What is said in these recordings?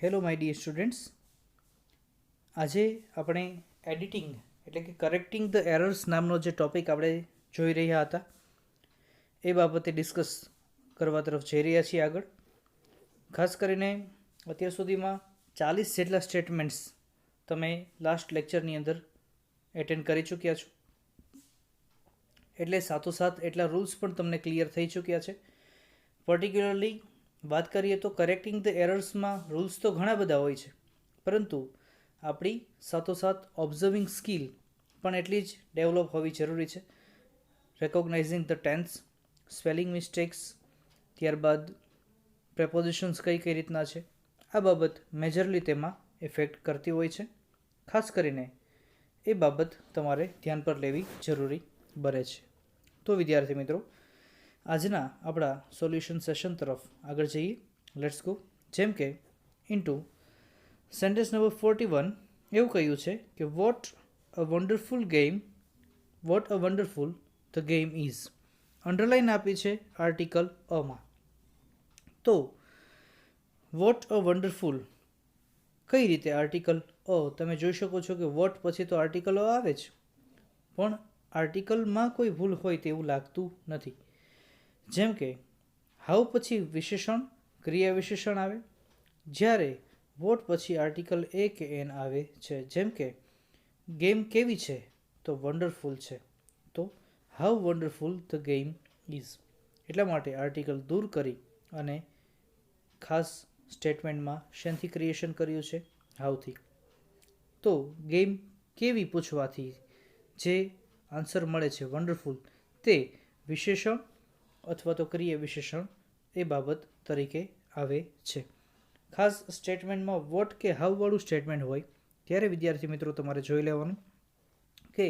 Hello my dear students, આજે આપણે editing એટલે કે કરેક્ટિંગ ધ એરર્સ નામનો જે ટૉપિક આપણે જોઈ રહ્યા હતા એ બાબતે ડિસ્કસ કરવા તરફ જઈ રહ્યા છીએ આગળ. ખાસ કરીને અત્યાર સુધીમાં 40 જેટલા સ્ટેટમેન્ટ્સ તમે લાસ્ટ લેક્ચરની અંદર એટેન્ડ કરી ચૂક્યા છો, એટલે સાથોસાથ એટલા રૂલ્સ પણ તમને ક્લિયર થઈ ચૂક્યા છે. પર્ટિક્યુલરલી વાત કરીએ તો કરેક્ટિંગ ધ એરર્સમાં રૂલ્સ તો ઘણા બધા હોય છે, પરંતુ આપણી સાથોસાથ ઓબ્ઝર્વિંગ સ્કિલ પણ એટલી જ ડેવલપ હોવી જરૂરી છે. રેકોગ્નાઇઝિંગ ધ ટેન્સ, સ્પેલિંગ મિસ્ટેક્સ, ત્યારબાદ પ્રેપોઝિશન્સ કઈ કઈ રીતના છે, આ બાબત મેજરલી તેમાં ઇફેક્ટ કરતી હોય છે. ખાસ કરીને એ બાબત તમારે ધ્યાન પર લેવી જરૂરી બને છે. તો વિદ્યાર્થી મિત્રો, આજના આપણા સોલ્યુશન સેશન તરફ આગળ જઈએ. Let's go. જેમ કે ઇન્ટુ સેન્ટેન્સ નંબર 41 એવું કહ્યું છે કે what a wonderful the game is. Underline આપી છે આર્ટિકલ અમાં. તો વોટ અ વન્ડરફુલ કઈ રીતે આર્ટિકલ અ, તમે જોઈ શકો છો કે વોટ પછી તો આર્ટિકલ અ આવે જ, પણ આર્ટિકલમાં કોઈ ભૂલ હોય તેવું લાગતું નથી. જેમ કે હાઉ પછી વિશેષણ, ક્રિયા વિશેષણ આવે, જ્યારે વોટ પછી આર્ટિકલ એ કે એન આવે છે. જેમ કે ગેમ કેવી છે, તો વન્ડરફુલ છે, તો how wonderful the game is. એટલા માટે આર્ટિકલ દૂર કરી અને ખાસ સ્ટેટમેન્ટમાં શેનથી ક્રિએશન કર્યું છે? હાઉથી. તો ગેમ કેવી પૂછવાથી જે આન્સર મળે છે વન્ડરફુલ, તે વિશેષણ અથવા તો ક્રિયા વિશેષણ એ બાબત તરીકે આવે છે. ખાસ સ્ટેટમેન્ટમાં વોટ કે હાઉવાળું સ્ટેટમેન્ટ હોય ત્યારે વિદ્યાર્થી મિત્રો તમારે જોઈ લેવાનું કે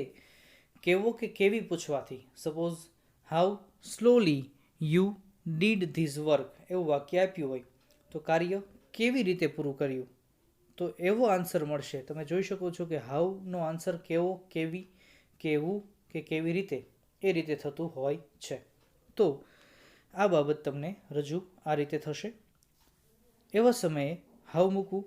કેવો કે કેવી પૂછવાથી, suppose how slowly you did this work એવું વાક્ય આપ્યું હોય તો કાર્ય કેવી રીતે પૂરું કર્યું, તો એવો આન્સર મળશે. તમે જોઈ શકો છો કે હાઉનો આન્સર કેવો, કેવી, કેવું કે કેવી રીતે એ રીતે થતું હોય છે. તો આ બાબત તમને રજૂ આ રીતે થશે. એવા સમયે હાઉ મૂકવું,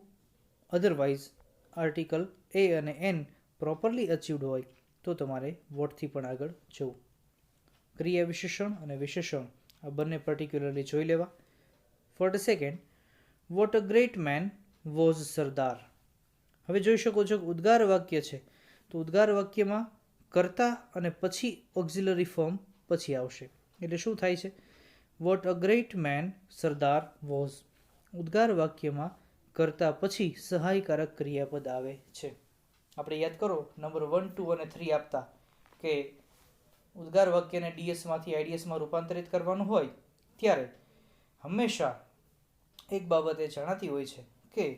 અધરવાઇઝ આર્ટિકલ એ અને એન પ્રોપરલી અચીવડ હોય તો તમારે વોટથી પણ આગળ જવું. ક્રિયા વિશેષણ અને વિશેષણ આ બંને પર્ટિક્યુલરલી જોઈ લેવા. For the second, vote a great man was સરદાર. હવે જોઈ શકો છો કે ઉદ્ગાર વાક્ય છે, તો ઉદ્ગાર વાક્યમાં કર્તા અને પછી ઓક્ઝિલરી ફોર્મ પછી આવશે. એટલે શું થાય છે? What a great man Sardar was. ઉદ્ગાર વાક્યમાં કરતા પછી સહાયકારક ક્રિયાપદ આવે છે. આપણે યાદ કરો નંબર 1, 2 અને 3 આપતા કે ઉદ્ગાર વાક્યને ડીએસમાંથી આઈડીએસમાં રૂપાંતરિત કરવાનું હોય ત્યારે હંમેશા એક બાબત એ જણાતી હોય છે કે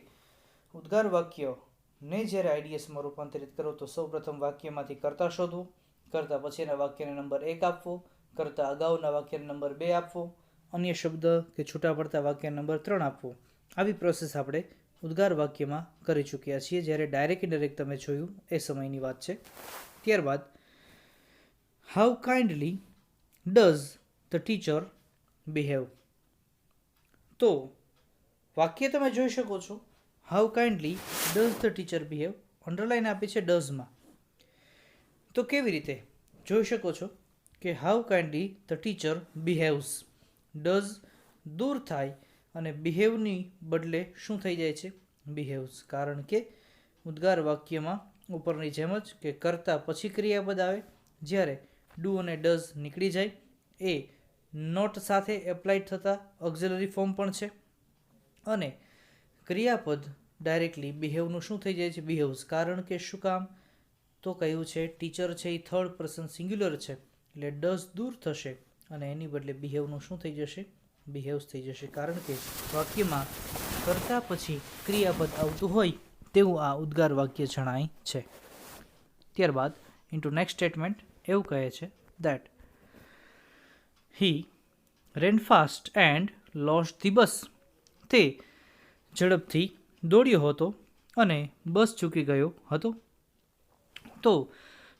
ઉદ્ગાર વાક્યને જ્યારે આઈડીએસમાં રૂપાંતરિત કરો તો સૌપ્રથમ વાક્યમાંથી કરતા શોધવો, કરતા પછીના વાક્યને નંબર 1 આપવો, કરતા અગાઉના વાક્યને નંબર 2 આપવો, અન્ય શબ્દ કે છૂટા પડતા વાક્ય નંબર 3 આપવો. આવી પ્રોસેસ આપણે ઉદ્ગાર વાક્યમાં કરી ચૂક્યા છીએ, જ્યારે ડાયરેક્ટ ઇનડાયરેક્ટ તમે જોયું એ સમયની વાત છે. ત્યારબાદ how kindly does the teacher behave. તો વાક્ય તમે જોઈ શકો છો how kindly does the teacher behave, underline આપી છે ડઝમાં. તો કેવી રીતે જોઈ શકો છો કે how kindly the teacher બિહેવ્સ, does દૂર થાય અને બિહેવની બદલે શું થઈ જાય છે? બિહેવ્સ. કારણ કે ઉદ્ગાર વાક્યમાં ઉપરની જેમ જ કે કરતા પછી ક્રિયાપદ આવે, જ્યારે ડુ અને ડઝ નીકળી જાય. એ નોટ સાથે એપ્લાઇડ થતા ઓક્ઝિલરી ફોર્મ પણ છે, અને ક્રિયાપદ ડાયરેક્ટલી બિહેવનું શું થઈ જાય છે? બિહેવ્સ. કારણ કે શું કામ? તો કહ્યું છે ટીચર છે એ થર્ડ પર્સન સિંગ્યુલર છે, એટલે ડઝ દૂર થશે અને એની બદલે બિહેવનું શું થઈ જશે? બિહેવ્સ થઈ જશે. કારણ કે વાક્યમાં કરતા પછી ક્રિયાપદ આવતું હોય તેવું આ ઉદ્ગાર વાક્ય જણાય છે. ત્યારબાદ ઇન્ટુ નેક્સ્ટ સ્ટેટમેન્ટ એવું કહે છે that he ran fast and lost the bus. તે ઝડપથી દોડ્યો હતો અને બસ ચૂકી ગયો હતો. તો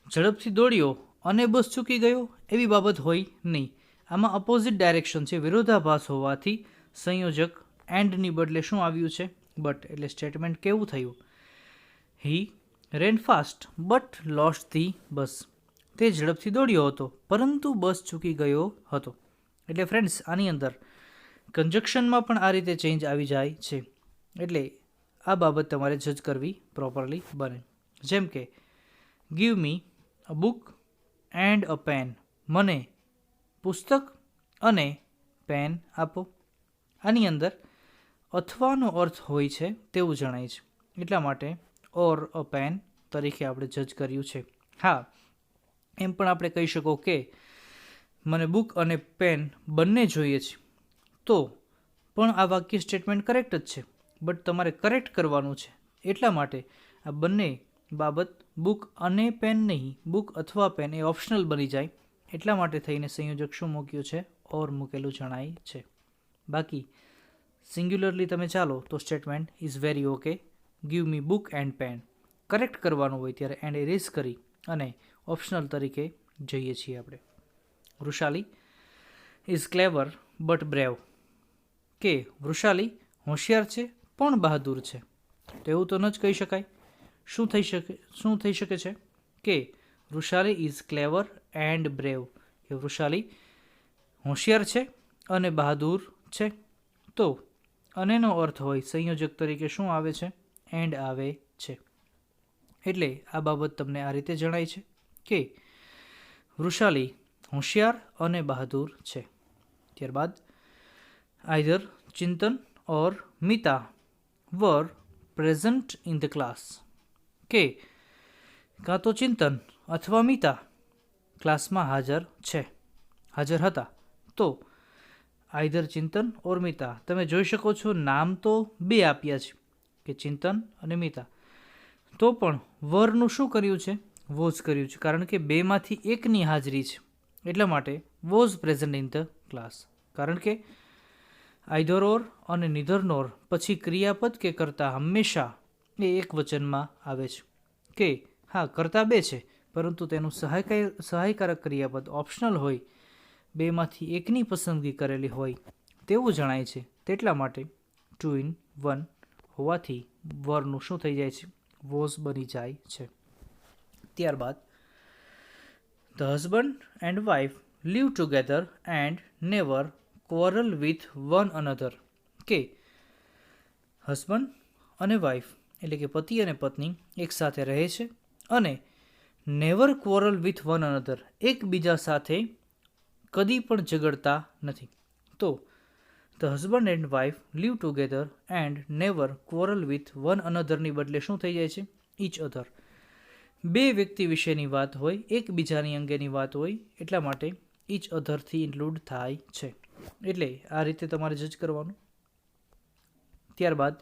ઝડપથી દોડ્યો અને બસ ચૂકી ગયો એવી બાબત હોય નહીં. આમાં અપોઝિટ ડાયરેક્શન છે, વિરોધાભાસ હોવાથી સંયોજક એન્ડની બદલે શું આવ્યું છે? બટ એટલે સ્ટેટમેન્ટ કેવું થયું? હી ran fast but lost the bus. તે ઝડપથી દોડ્યો હતો પરંતુ બસ ચૂકી ગયો હતો. એટલે ફ્રેન્ડ્સ, આની અંદર કન્જક્શનમાં પણ આ રીતે ચેન્જ આવી જાય છે. એટલે આ બાબત તમારે જજ કરવી પ્રોપરલી બને. જેમ કે give me a book and a pen. મને પુસ્તક અને પેન આપો. આની અંદર અથવાનો અર્થ હોય છે તેવું જણાય છે. એટલા માટે ઓર અ પેન તરીકે આપણે જજ કર્યું છે. હા, એમ પણ આપણે કહી શકો કે મને બુક અને પેન બંને જોઈએ છે. તો પણ આ વાક્ય સ્ટેટમેન્ટ કરેક્ટ જ છે, બટ તમારે કરેક્ટ કરવાનું છે. એટલા માટે આ બંને બાબત બુક અને પેન નહીં, બુક અથવા પેન એ ઓપ્શનલ બની જાય. એટલા માટે થઈને સંયોજક શું મૂક્યું છે? ઓર મૂકેલું જણાય છે. બાકી સિંગ્યુલરલી તમે ચાલો તો statement is very okay. Give me book and pen correct કરવાનું હોય ત્યારે એન્ડ એરેઝ કરી અને ઓપ્શનલ તરીકે જઈએ છીએ આપણે. Vrushali is clever but brave. કે વૃષાલી હોશિયાર છે પણ બહાદુર છે. તો એવું તો ન જ કહી શકાય. શું થઈ શકે છે? કે Vrushali is clever and brave. કે વૃષાલી હોશિયાર છે અને બહાદુર છે. તો અનેનો અર્થ હોય સંયોજક તરીકે શું આવે છે? એન્ડ આવે છે. એટલે આ બાબત તમને આ રીતે જણાય છે કે વૃષાલી હોશિયાર અને બહાદુર છે. ત્યારબાદ either Chintan or Mita were present in the class. કે કાં તો ચિંતન અથવા મિતા ક્લાસમાં હાજર હતા. તો આઈધર ચિંતન ઓર મિતા, તમે જોઈ શકો છો નામ તો બે આપ્યા છે કે ચિંતન અને મિતા. તો પણ વરનું શું કર્યું છે? વોઝ કર્યું છે, કારણ કે બેમાંથી એકની હાજરી છે. એટલા માટે was present in the class. કારણ કે આઈધર ઓર અને નીધર નોર પછી ક્રિયાપદ કે કર્તા હંમેશા એ એક વચનમાં આવે છે. કે હા, કર્તા બે છે પરંતુ તેનું સહાયકારક ક્રિયાપદ ઓપ્શનલ હોય, બેમાંથી એકની પસંદગી કરેલી હોય તેવું જણાય છે. તેટલા માટે 2 in 1 હોવાથી વરનું શું થઈ જાય છે? વોઝ બની જાય છે. ત્યારબાદ the husband and wife live together and never quarrel with one another. કે હસબન્ડ અને વાઇફ એટલે કે પતિ અને પત્ની એકસાથે રહે છે અને never quarrel with one another એકબીજા સાથે કદી પણ ઝઘડતા નથી. તો the husband and wife live together and never quarrel with one અનધરની બદલે શું થઈ જાય છે? Each other. બે વ્યક્તિ વિશેની વાત હોય, એકબીજાની અંગેની વાત હોય, એટલા માટે ઈચ અધરથી ઇન્ક્લુડ થાય છે. એટલે આ રીતે તમારે જજ કરવાનું. ત્યારબાદ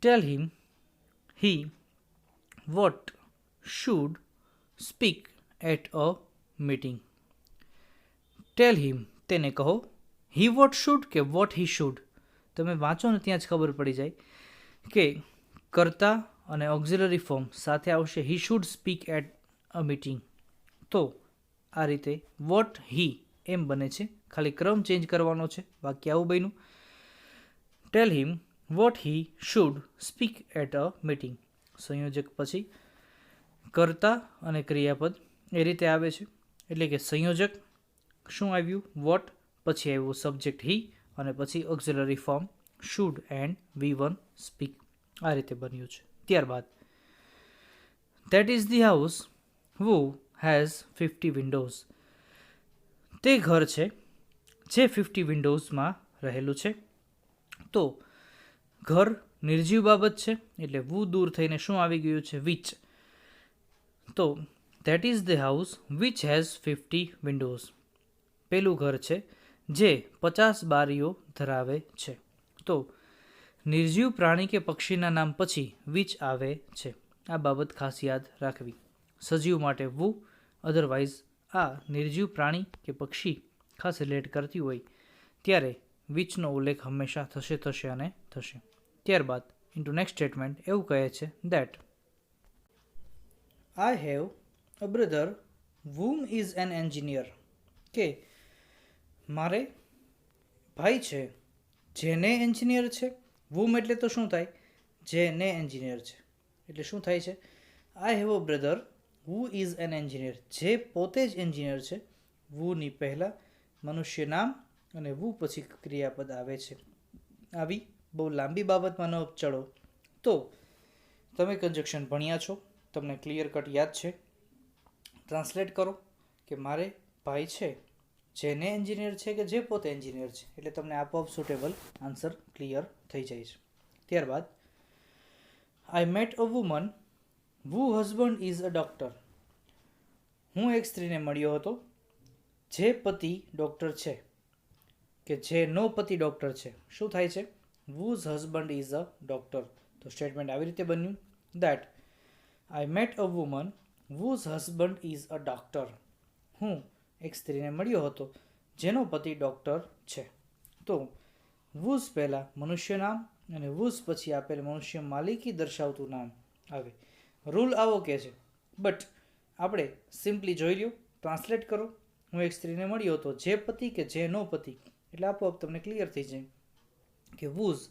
tell him he what should speak at a meeting. Tell him તેને કહો. હી વોટ શુડ કે વોટ હી શુડ. તમે વાંચો ને ત્યાં જ ખબર પડી જાય કે કર્તા અને ઓક્ઝિલરી ફોર્મ સાથે આવશે he should speak at a meeting. તો આ રીતે વોટ હી એમ બને છે, ખાલી ક્રમ ચેન્જ કરવાનો છે. વાક્ય આવું બન્યું. Tell him what he should speak at a meeting. સંયોજક પછી કર્તા અને ક્રિયાપદ એ રીતે આવે છે. એટલે કે સંયોજક શું આવ્યું? વોટ, પછી આવ્યું સબ્જેક્ટ હી અને પછી auxiliary form should and V1 speak. આ રીતે બન્યું છે. ત્યારબાદ that is the house who has 50 Windows. તે ઘર છે જે 50 વિન્ડોઝમાં રહેલું છે. તો ઘર નિર્જીવ બાબત છે એટલે વુ દૂર થઈને શું આવી ગયું છે? વિચ. તો that is the house which has 50 Windows. પેલું ઘર છે જે 50 બારીઓ ધરાવે છે. તો નિર્જીવ પ્રાણી કે પક્ષીના નામ પછી વિચ આવે છે. આ બાબત ખાસ યાદ રાખવી. સજીવ માટે વુ, અધરવાઇઝ આ નિર્જીવ પ્રાણી કે પક્ષી ખાસ રિલેટ કરતી હોય ત્યારે વિચનો ઉલ્લેખ હંમેશા થશે અને થશે. ત્યારબાદ ઇન્ટુ નેક્સ્ટ સ્ટેટમેન્ટ એવું કહે છે that I have a brother whom is an engineer. કે મારે ભાઈ છે જેને એન્જિનિયર છે. whom એટલે તો શું થાય? જેને એન્જિનિયર છે. એટલે શું થાય છે? I have a brother who is an engineer. જે પોતે જ એન્જિનિયર છે. whoની પહેલાં મનુષ્ય નામ અને who પછી ક્રિયાપદ આવે છે. આવી બહુ લાંબી બાબતમાં ન ચડો. તો તમે કન્જક્શન ભણ્યા છો, તમને ક્લિયર કટ યાદ છે. ટ્રાન્સલેટ કરો કે મારે ભાઈ છે જેને એન્જિનિયર છે કે જે પોતે એન્જિનિયર છે, એટલે તમને આપોઆપ સુટેબલ આન્સર ક્લિયર થઈ જાય છે. ત્યારબાદ I met a woman who husband is a doctor. હું એક સ્ત્રીને મળ્યો હતો જે પતિ ડૉક્ટર છે કે જેનો પતિ ડૉક્ટર છે. શું થાય છે? whose husband is a doctor. તો સ્ટેટમેન્ટ આવી રીતે બન્યું that I met a woman whose husband is a doctor. હું એક સ્ત્રીને મળ્યો હતો જેનો પતિ ડૉક્ટર છે. તો whose પહેલાં મનુષ્ય નામ અને whose પછી આપેલ મનુષ્ય માલિકી દર્શાવતું નામ આવે. રૂલ આવો કે છે, બટ આપણે સિમ્પલી જોઈ લ્યો, ટ્રાન્સલેટ કરો. હું એક સ્ત્રીને મળ્યો હતો જે પતિ કે જેનો પતિ, એટલે આપોઆપ તમને ક્લિયર થઈ જાય કે whose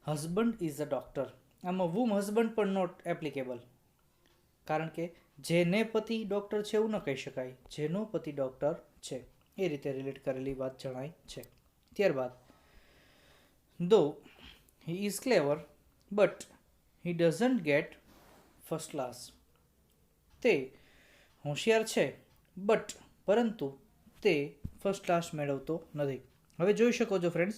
husband is a doctor. આમાં whom husband પણ નોટ એપ્લિકેબલ, કારણ કે જેને પતિ ડૉક્ટર છે એવું ન કહી શકાય, જેનો પતિ ડૉક્ટર છે એ રીતે રિલેટ કરેલી વાત જણાય છે. ત્યારબાદ though he is clever but he doesn't get first class. તે હોશિયાર છે પરંતુ તે ફર્સ્ટ ક્લાસ મેળવતો નથી. હવે જોઈ શકો છો ફ્રેન્ડ્સ,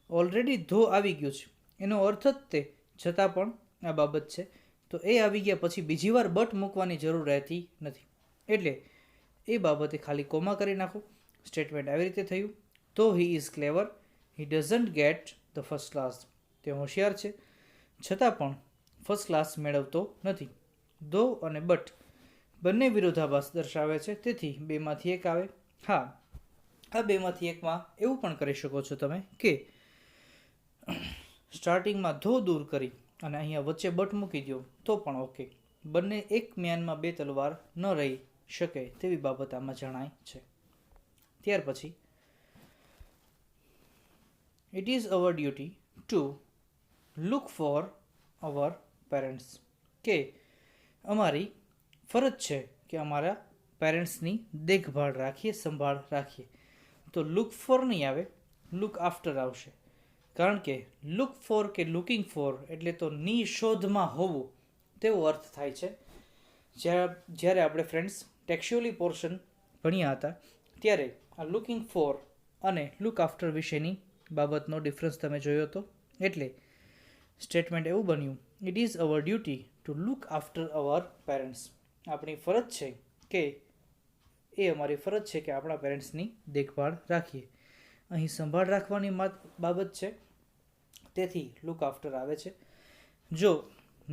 ઓલરેડી ધો આવી ગયું છે, એનો અર્થ જ તે છતાં પણ આ બાબત છે. તો એ આવી ગયા પછી બીજી વાર બટ મૂકવાની જરૂર રહેતી નથી. એટલે એ બાબતે ખાલી કોમા કરી નાખો. સ્ટેટમેન્ટ આવી રીતે થયું, તો he is clever he doesn't get the first class. તે હોશિયાર છે છતાં પણ ફર્સ્ટ ક્લાસ મેળવતો નથી. ધો અને બટ બંને વિરોધાભાસ દર્શાવે છે, તેથી બેમાંથી એક આવે. હા, આ બેમાંથી એકમાં એવું પણ કરી શકો છો તમે કે સ્ટાર્ટિંગમાં ધો દૂર કરી અને અહીંયા વચ્ચે બટ મૂકી દો તો પણ ઓકે. બંને એક મ્યાનમાં બે તલવાર ન રહી શકે તેવી બાબત આમાં જણાય છે. ત્યાર પછી it is our duty to look for our parents. કે અમારી ફરજ છે કે અમારા પેરેન્ટ્સની દેખભાળ રાખીએ, સંભાળ રાખીએ. તો લુક ફોર નહીં આવે, લુક આફ્ટર આવશે. કારણ કે લુક ફોર કે લુકિંગ ફોર એટલે તો ની શોધમાં હોવું તેવો અર્થ થાય છે. જ્યારે આપણે ફ્રેન્ડ્સ ટેક્સ્ચ્યુઅલી પોર્શન ભણ્યા હતા ત્યારે આ લુકિંગ ફોર અને લુક આફ્ટર વિશેની બાબતનો ડિફરન્સ તમે જોયો હતો. એટલે સ્ટેટમેન્ટ એવું બન્યું, it is our duty to look after our parents. આપણી ફરજ છે કે અમારી ફરજ છે કે આપણા પેરેન્ટ્સની દેખભાળ રાખીએ. અહીં સંભાળ રાખવાની બાબત છે, તેથી લુક આફ્ટર આવે છે. જો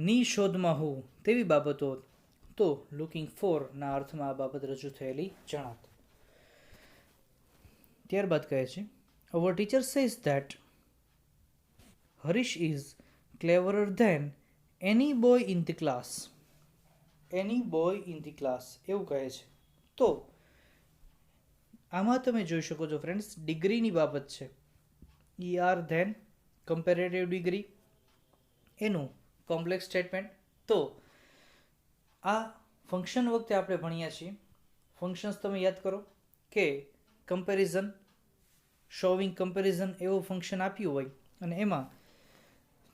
ની શોધમાં હોવું તેવી બાબતો તો લુકિંગ ફોરના અર્થમાં આ બાબત રજૂ થયેલી જણાત. ત્યારબાદ કહે છે, our teacher says that Harish is cleverer than any boy in the class. Any boy in the class એવું કહે છે. તો આમાં તમે જોઈ શકો છો ફ્રેન્ડ્સ, ડિગ્રીની બાબત છે. ER ધેન કમ્પેરેટિવ ડિગ્રી એનું કોમ્પ્લેક્સ સ્ટેટમેન્ટ. તો આ ફંક્શન વખતે આપણે ભણ્યા છીએ. ફંક્શન્સ તમે યાદ કરો કે કમ્પેરિઝન, શોવિંગ કમ્પેરિઝન એવું ફંક્શન આપ્યું હોય અને એમાં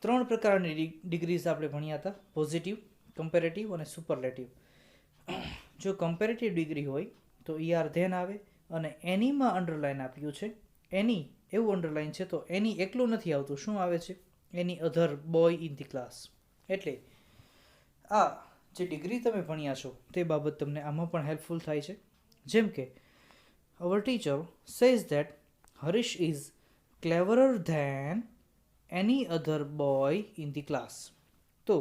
3 પ્રકારની ડિગ્રીઝ આપણે ભણ્યા હતા, પોઝિટિવ, કમ્પેરેટિવ અને સુપરલેટિવ. જો કમ્પેરેટિવ ડિગ્રી હોય તો ER ધેન આવે અને એનીમાં અંડરલાઇન આપ્યું છે. એની એવું અંડરલાઇન છે તો એની એકલું નથી આવતું, શું આવે છે? એની other boy in the class. એટલે આ જે ડિગ્રી તમે ભણ્યા છો તે બાબત તમને આમાં પણ હેલ્પફુલ થાય છે. જેમ કે our teacher says that Harish is cleverer than any other boy in the class. તો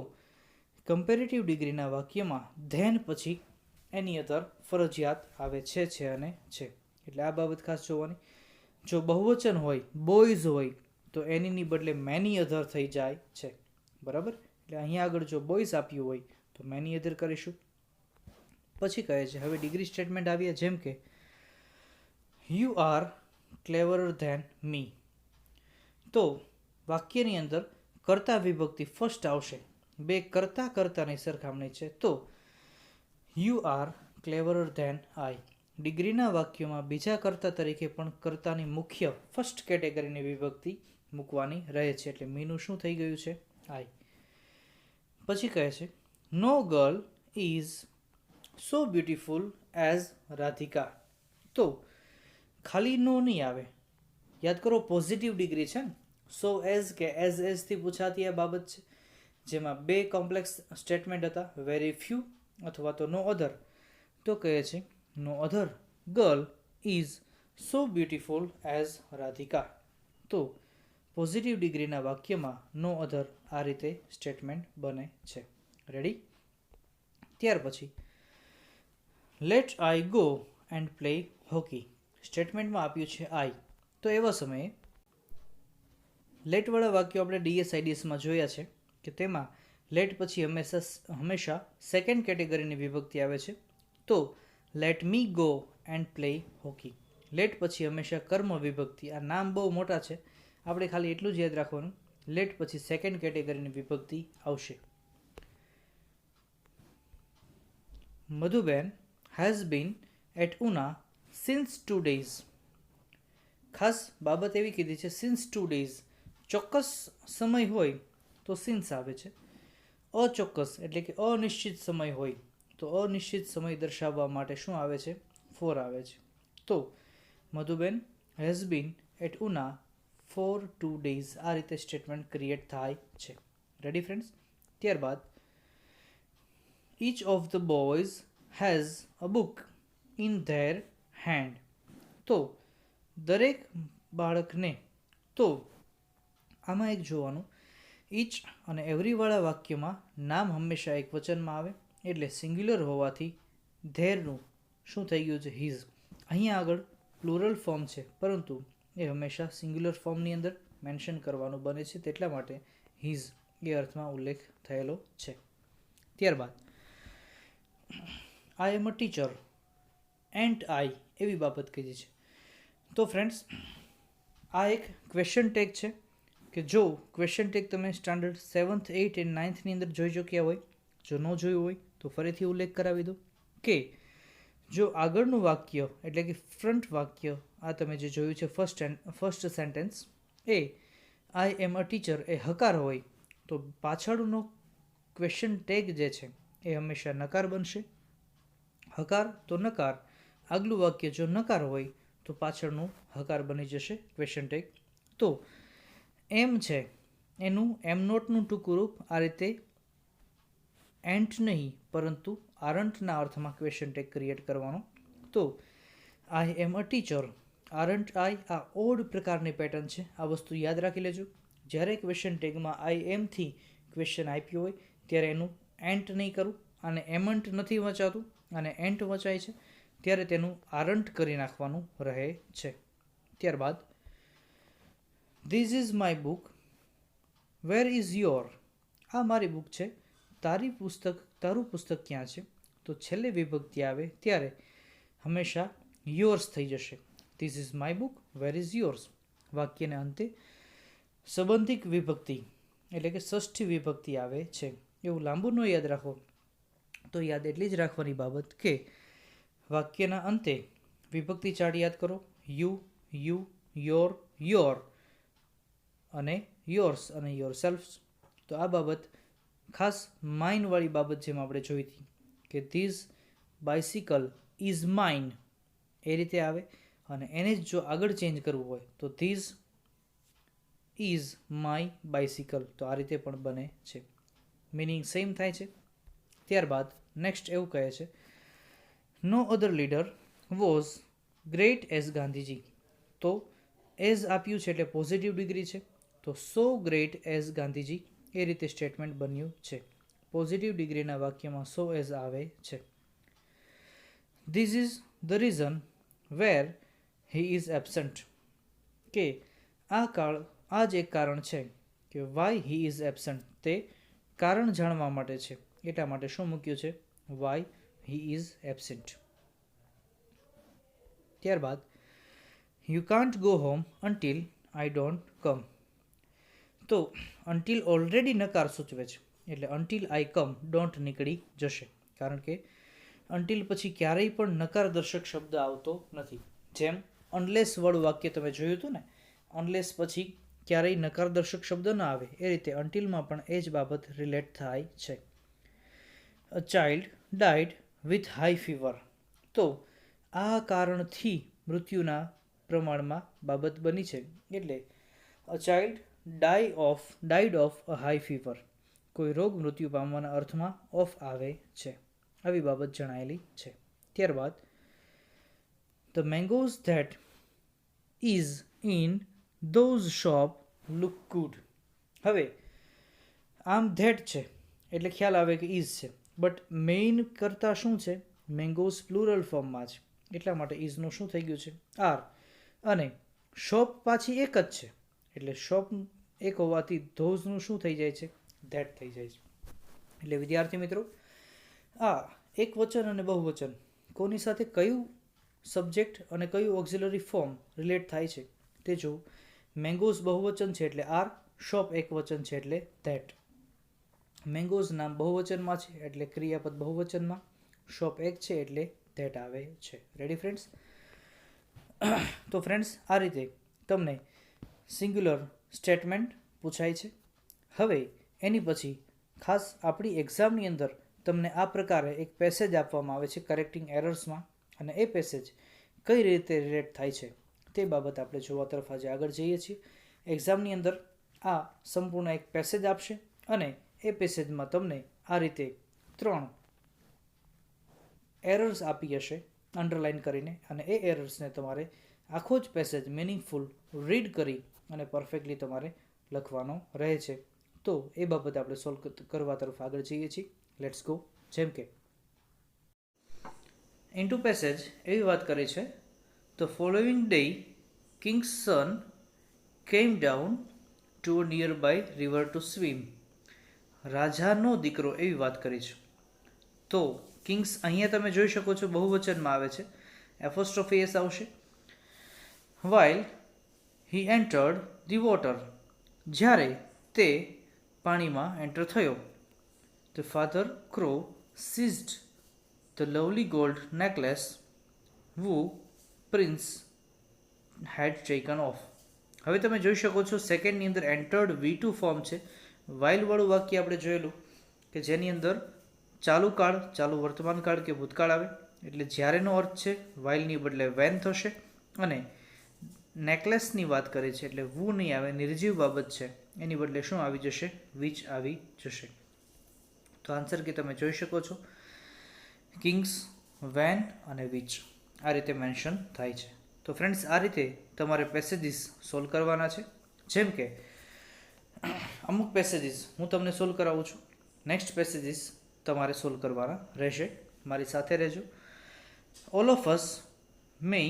કમ્પેરેટિવ ડિગ્રીના વાક્યમાં ધેન પછી એની અધર ફરજિયાત આવે છે અને છે. એટલે આ બાબત ખાસ જોવાની. જો બહુવચન હોય, બોયઝ હોય, તો એનીની બદલે મેની અધર થઈ જાય છે. બરાબર? એટલે અહીંયા આગળ જો બોયઝ આપ્યું હોય તો મેની અધર કરીશું. પછી કહે છે, હવે ડિગ્રી સ્ટેટમેન્ટ આવ્યા, જેમ કે યુ આર ક્લેવરર ધેન મી. તો વાક્યની અંદર કર્તા વિભક્તિ ફર્સ્ટ આવશે, બે કર્તાની સરખામણી છે, તો યુ આર ક્લેવરર ધેન આઈ. ડિગ્રીના વાક્યોમાં બીજા કર્તા તરીકે પણ કર્તાની મુખ્ય ફર્સ્ટ કેટેગરીની વિભક્તિ મૂકવાની રહે છે, એટલે મીનું શું થઈ ગયું છે? આઈ. પછી કહે છે no girl is so beautiful as Radhika. તો ખાલી નો નહીં આવે, યાદ કરો પોઝિટિવ ડિગ્રી છે ને, સો એઝ કે એઝથી પૂછાતી આ બાબત છે, જેમાં બે કોમ્પ્લેક્સ સ્ટેટમેન્ટ હતા, વેરી ફ્યુ અથવા તો નો અધર. તો કહે છે no other girl is so beautiful as Radhika. તો પોઝિટિવ ડિગ્રીના વાક્યમાં નો અધર આ રીતે સ્ટેટમેન્ટ બને છે. રેડી? ત્યાર પછી let I go and play hockey. સ્ટેટમેન્ટમાં આપ્યું છે આઈ, તો એવા સમયે લેટવાળા વાક્યો આપણે ડીએસઆઈડીએસમાં જોયા છે કે તેમાં લેટ પછી હંમેશા સેકન્ડ કેટેગરીની વિભક્તિ આવે છે. તો let me go and play hockey. Let પછી હંમેશા કર્મ વિભક્તિ. આ નામ બહુ મોટા છે, આપણે ખાલી એટલું જ યાદ રાખવાનું, લેટ પછી સેકન્ડ કેટેગરીની વિભક્તિ આવશે. Madhuben has been at Una since 2 days. ખાસ બાબત એવી કીધી છે સિન્સ 2 days. ચોક્કસ સમય હોય તો સિન્સ આવે છે, અચોક્કસ એટલે કે અનિશ્ચિત સમય હોય તો અનિશ્ચિત સમય દર્શાવવા માટે શું આવે છે? ફોર આવે છે. તો Madhuben has been at Una for 2 days. આ રીતે સ્ટેટમેન્ટ ક્રિએટ થાય છે. Ready friends? ત્યારબાદ each of the boys has a book in their hand. તો દરેક બાળકને, તો આમાં એક જોવાનું, ઈચ અને એવરીવાળા વાક્યમાં નામ હંમેશા એક વચનમાં આવે, એટલે સિંગ્યુલર હોવાથી ધેરનું શું થઈ ગયું છે? હિઝ. અહીંયા આગળ પ્લુરલ ફોર્મ છે, પરંતુ એ હંમેશા સિંગ્યુલર ફોર્મની અંદર મેન્શન કરવાનું બને છે, તેટલા માટે હિઝ એ અર્થમાં ઉલ્લેખ થયેલો છે. ત્યારબાદ આઈ am a teacher and I એવી બાબત કીધી છે. તો ફ્રેન્ડ્સ, આ એક ક્વેશ્ચન ટેગ છે કે જો ક્વેશ્ચન ટેગ તમે સ્ટાન્ડર્ડ 7th 8th એન્ડ 9thની અંદર જોઈ ચૂક્યા હોય, જો ન જોયું હોય તો ફરીથી ઉલ્લેખ કરાવી દો કે જો આગળનું વાક્ય એટલે કે ફ્રન્ટ વાક્ય આ તમે જે જોયું છે ફર્સ્ટ સેન્ટેન્સ એ આઈ એમ અ ટીચર એ હકાર હોય તો પાછળનો ક્વેશ્ચન ટેગ જે છે એ હંમેશા નકાર બનશે. હકાર તો નકાર, આગલું વાક્ય જો નકાર હોય તો પાછળનું હકાર બની જશે ક્વેશ્ચન ટેગ. તો એમ છે એનું એમ નોટનું ટૂંકું રૂપ આ રીતે એન્ટ નહીં પરંતુ આરન્ટના અર્થમાં ક્વેશ્ચન ટેગ ક્રિએટ કરવાનો. તો આઈ એમ અ ટીચર, આરન્ટ આઈ, આ ઓડ પ્રકારની પેટર્ન છે, આ વસ્તુ યાદ રાખી લેજો. જ્યારે ક્વેશ્ચન ટેગમાં આઈ એમથી ક્વેશ્ચન આપ્યું હોય ત્યારે એનું એન્ટ નહીં કરું, અને એમન્ટ નથી વચાતું અને એન્ટ વચાય છે ત્યારે તેનું આરન્ટ કરી નાખવાનું રહે છે. ત્યારબાદ this is my book where is your. આ મારી બુક છે, તારું પુસ્તક ક્યાં છે? તો છેલ્લે વિભક્તિ આવે ત્યારે હંમેશા યોર્સ થઈ જશે. This is my book where is yours. વાક્યને અંતે સંબંધિક વિભક્તિ એટલે કે ષષ્ઠી વિભક્તિ આવે છે. એવું લાંબુ ન યાદ રાખો, તો યાદ એટલી જ રાખવાની બાબત કે વાક્યના અંતે વિભક્તિ ચાર્ટ યાદ કરો, યુ, યોર અને યોર્સ અને યોર સેલ્ફ. તો આ બાબત ખાસ માઇનવાળી બાબત જેમ આપણે જોઈ હતી કે ધીસ બાઇસિકલ ઇઝ માઇન એ રીતે આવે, અને એને જ જો આગળ ચેન્જ કરવું હોય તો ધીસ ઇઝ માય બાઇસિકલ. તો આ રીતે પણ બને છે, મિનિંગ સેમ થાય છે. ત્યારબાદ નેક્સ્ટ એવું કહે છે no other leader was great as Gandhiji. તો એઝ આપ્યું છે એટલે પોઝિટિવ ડિગ્રી છે, તો સો ગ્રેટ એઝ ગાંધીજી એ રીતે સ્ટેટમેન્ટ બન્યું છે. પોઝિટિવ ડિગ્રીના વાક્યમાં સો એઝ આવે છે. This is the reason where he is absent. કે આ જ એક કારણ છે કે વાય હી ઇઝ એબસન્ટ, તે કારણ જાણવા માટે છે, એટલા માટે શું મૂક્યું છે? Why he is absent. ત્યારબાદ you can't go home until I don't come. તો અન્ટિલ ઓલરેડી નકાર સૂચવે છે, એટલે અન્ટિલ આઈ કમ ડોન્ટ નીકળી જશે, કારણ કે અન્ટિલ પછી ક્યારેય પણ નકારદર્શક શબ્દ આવતો નથી. જેમ અનલેસ વાળું વાક્ય તમે જોયું હતું ને, અનલેસ પછી ક્યારેય નકારદર્શક શબ્દ ન આવે, એ રીતે અન્ટિલમાં પણ એ જ બાબત રિલેટ થાય છે. A child died with high fever, તો આ કારણથી મૃત્યુના પ્રમાણમાં બાબત બની છે, એટલે a child died of a high fever, કોઈ રોગ મૃત્યુ પામવાના અર્થમાં ઓફ આવે છે, આવી બાબત જણાયેલી છે. ત્યારબાદ the mangoes that is in those shop look good. હવે આમ ધેટ છે એટલે ખ્યાલ આવે કે ઇઝ છે, બટ મેઇન કરતાં શું છે, મેંગોઝ પ્લુરલ ફોર્મમાં છે, એટલા માટે ઇઝનું શું થઈ ગયું છે, આર, અને શોપ પાછી એક જ છે, એટલે શોપ એક હોવાથી ધોઝનું શું થઈ જાય છે, ધેટ થઈ જાય છે. એટલે વિદ્યાર્થી મિત્રો, આ એક વચન અને બહુવચન કોની સાથે કયું સબ્જેક્ટ અને કયું ઓક્ઝિલરી ફોર્મ રિલેટ થાય છે તે જો. મેંગોઝ બહુવચન છે એટલે આર, શોપ એક વચન છે એટલે ધેટ. મેંગોઝ નામ બહુવચનમાં છે એટલે ક્રિયાપદ બહુવચનમાં, શોપ એક છે એટલે ધેટ આવે છે. Ready friends? તો ફ્રેન્ડ્સ, આ રીતે તમને સિંગ્યુલર સ્ટેટમેન્ટ પૂછાય છે. હવે એની પછી ખાસ આપણી એક્ઝામની અંદર તમને આ પ્રકારે એક પેસેજ આપવામાં આવે છે કરેક્ટિંગ એરર્સમાં, અને એ પેસેજ કઈ રીતે રિલેટ થાય છે તે બાબત આપણે જોવા તરફ આજે આગળ જઈએ છીએ. એક્ઝામની અંદર આ સંપૂર્ણ એક પેસેજ આપશે, અને એ પેસેજમાં તમને આ રીતે 3 એરર્સ આપી હશે અંડરલાઇન કરીને, અને એ એરર્સને તમારે આખો જ પેસેજ મિનિંગફુલ રીડ કરી અને પરફેક્ટલી તમારે લખવાનો રહે છે. તો એ બાબત આપણે સોલ્વ કરવા તરફ આગળ જઈએ છીએ. Let's go. જેમ કે ઇન્ટુ પેસેજ એવી વાત કરી છે, the following day king's son came down to a nearby river to swim. રાજાનો દીકરો એવી વાત કરી છે. તો કિંગ્સ અહીંયા તમે જોઈ શકો છો બહુવચનમાં આવે છે, એપોસ્ટ્રોફી એસ આવશે. While he entered the water, જ્યારે તે પાણીમાં એન્ટર થયો. The father crow seized the lovely gold necklace who prince had taken off. હવે તમે જોઈ શકો છો સેકન્ડની અંદર એન્ટર્ડ V2 ફોર્મ છે. વાઇલવાળું વાક્ય આપણે જોયેલું કે જેની અંદર ચાલુ કાળ, ચાલુ વર્તમાન કાળ કે ભૂતકાળ આવે, એટલે જ્યારેનો અર્થ છે વાઇલની બદલે વેન થશે. અને નેકલેસની વાત કરે છે એટલે વુ નહીં આવે, નિર્જીવ બાબત છે, એની બદલે શું આવી જશે, વિચ આવી જશે. તો આન્સર કે તમે જોઈ શકો છો કિંગ્સ, વેન અને વિચ આ રીતે મેન્શન થાય છે. તો ફ્રેન્ડ્સ, આ રીતે તમારે પેસેજીસ સોલ્વ કરવાના છે. જેમ કે અમુક પેસેજીસ હું તમને સોલ્વ કરાવું છું, નેક્સ્ટ પેસેજીસ તમારે સોલ્વ કરવાના રહેશે. મારી સાથે રહેજો. All of us May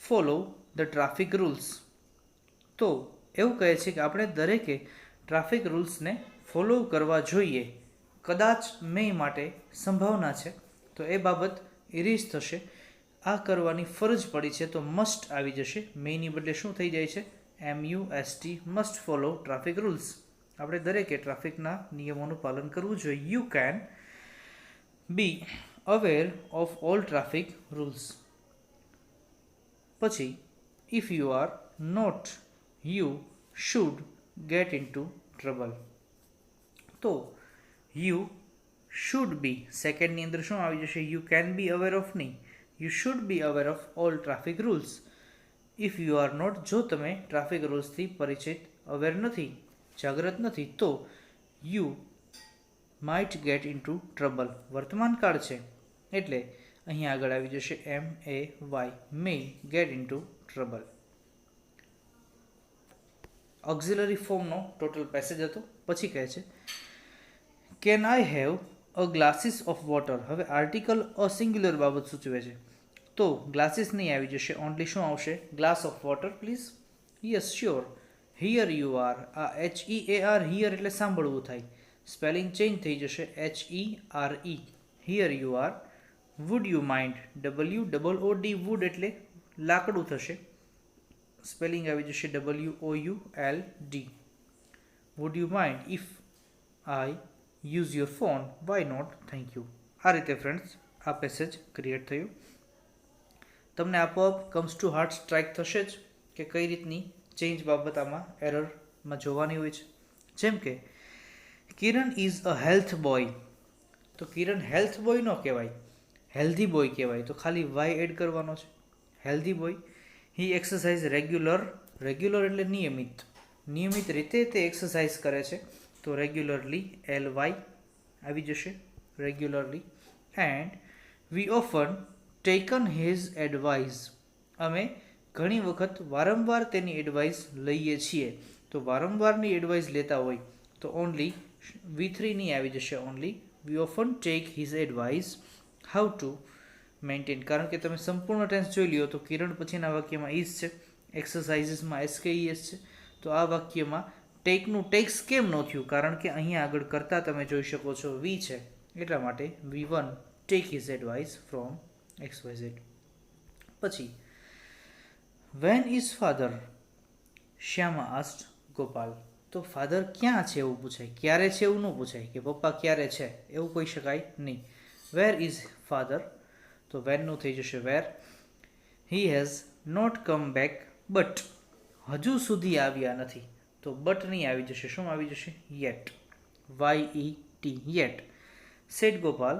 follow the traffic rules. તો એવું કહે છે કે આપણે દરેકે ટ્રાફિક રૂલ્સને ફોલો કરવા જોઈએ. કદાચ મે માટે સંભાવના છે, તો એ બાબત ઇરેઝ થશે. આ કરવાની ફરજ પડી છે તો મસ્ટ આવી જશે. મેની બદલે શું થઈ જાય છે, MUST, must follow traffic rules. આપણે દરેકે ટ્રાફિકના નિયમોનું પાલન કરવું જોઈએ. You can be aware of all traffic rules. પછી if you are not you should get into trouble. તો યુ શુડ બી સેકન્ડની અંદર શું આવી જશે, you can be aware of નહીં, you should be aware of all traffic rules. If you are not, જો તમે ટ્રાફિક રૂલ્સથી પરિચિત, અવેર નથી, જાગૃત નથી, તો you might gate into trouble. વર્તમાન કાળ છે એટલે અહીંયા આગળ આવી જશે MAY, મે ગેટ ઇન્ટુ ટ્રબલ. ઓક્ઝિલરી ફોર્મનો ટોટલ પેસેજ હતો. પછી કહે છે can I have a glasses of water. હવે આર્ટિકલ અ સિંગ્યુલર બાબત સૂચવે છે, તો ગ્લાસીસ નહીં આવી જશે, ઓનલી શું આવશે, glass of water please. Yes sure. Here you are, આ HEAR હિયર એટલે સાંભળવું થાય, સ્પેલિંગ ચેન્જ થઈ જશે, HERE, here you are. Would you mind, WOOD, wood એટલે લાકડું થશે, સ્પેલિંગ આવી જશે WOULD. Would you mind if I use your phone? Why not? Thank you. આ રીતે ફ્રેન્ડ્સ આ પેસેજ ક્રિએટ થયું. તમને આપોઆપ કમ્સ ટુ હાર્ટ સ્ટ્રાઇક થશે જ કે કઈ રીતની ચેન્જ બાબત આમાં એરરમાં જોવાની હોય છે. જેમ કે કિરણ ઇઝ અ હેલ્થ બોય, તો કિરણ હેલ્થ બોય ન કહેવાય, હેલ્ધી બોય કહેવાય. તો ખાલી વાય એડ કરવાનો છે, હેલ્ધી બોય. હી એક્સરસાઇઝ રેગ્યુલર, રેગ્યુલર એટલે નિયમિત, નિયમિત રીતે તે એક્સરસાઇઝ કરે છે. તો રેગ્યુલરલી LY આવી જશે, regularly. And we often taken his advice, અમે ઘણી વખત વારંવાર તેની એડવાઇસ લઈએ છીએ. તો વારંવારની એડવાઇસ લેતા હોય તો ઓનલી V3 ની આવી જશે, only. We often take his advice. How to maintain, કારણ કે તમે સંપૂર્ણ ટેન્સ જોઈ લ્યો તો કિરણ પછીના વાક્યમાં ઇઝ છે, એક્સરસાઇઝીસમાં SKES છે. તો આ વાક્યમાં ટેકનું ટેક્સ કેમ ન થયું? કારણ કે અહીંયા આગળ કરતાં તમે જોઈ શકો છો વી છે, એટલા માટે V1 take his advice from XYZ. પછી when is father? Shyama asked Gopal. તો ફાધર ક્યાં છે એવું પૂછાય, ક્યારે છે એવું ન પૂછાય, કે પપ્પા ક્યારે છે એવું કહી શકાય નહીં. Where is father? તો વેનનું થઈ જશે where. He has not come back but, હજુ સુધી આવ્યા નથી. તો બટ નહીં આવી જશે, શું આવી જશે? Yet, YET, yet. Said Gopal